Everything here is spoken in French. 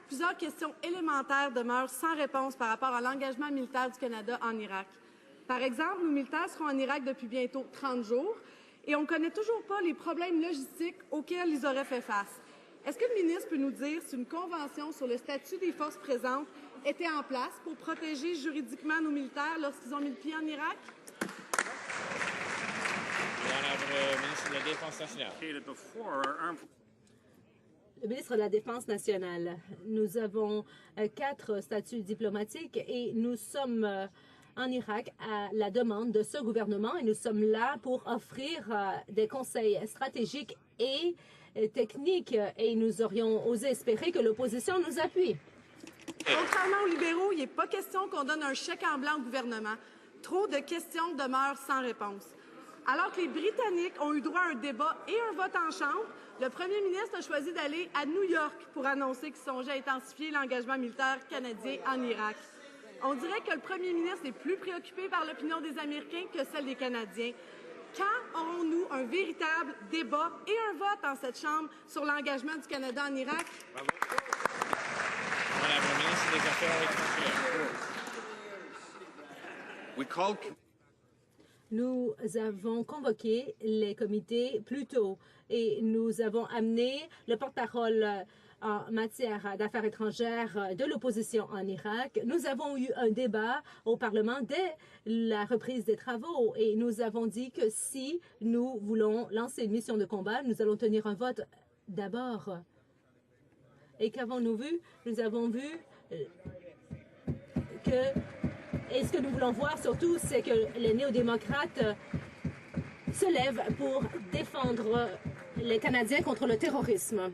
plusieurs questions élémentaires demeurent sans réponse par rapport à l'engagement militaire du Canada en Irak. Par exemple, nos militaires seront en Irak depuis bientôt 30 jours et on ne connaît toujours pas les problèmes logistiques auxquels ils auraient fait face. Est-ce que le ministre peut nous dire si une convention sur le statut des forces présentes était en place pour protéger juridiquement nos militaires lorsqu'ils ont mis le pied en Irak? Ministre de la Défense nationale. Le ministre de la Défense nationale, nous avons 4 statuts diplomatiques et nous sommes en Irak à la demande de ce gouvernement et nous sommes là pour offrir des conseils stratégiques et techniques et nous aurions osé espérer que l'opposition nous appuie. Contrairement aux libéraux, il n'est pas question qu'on donne un chèque en blanc au gouvernement. Trop de questions demeurent sans réponse. Alors que les Britanniques ont eu droit à un débat et un vote en Chambre, le premier ministre a choisi d'aller à New York pour annoncer qu'il songeait à intensifier l'engagement militaire canadien en Irak. On dirait que le premier ministre est plus préoccupé par l'opinion des Américains que celle des Canadiens. Quand aurons-nous un véritable débat et un vote dans cette Chambre sur l'engagement du Canada en Irak? Bravo. Madame la ministre des Affaires étrangères. Nous avons convoqué les comités plus tôt et nous avons amené le porte-parole en matière d'affaires étrangères de l'opposition en Irak. Nous avons eu un débat au Parlement dès la reprise des travaux et nous avons dit que si nous voulons lancer une mission de combat, nous allons tenir un vote d'abord. Et qu'avons-nous vu? Nous avons vu que... Et ce que nous voulons voir surtout, c'est que les néo-démocrates se lèvent pour défendre les Canadiens contre le terrorisme.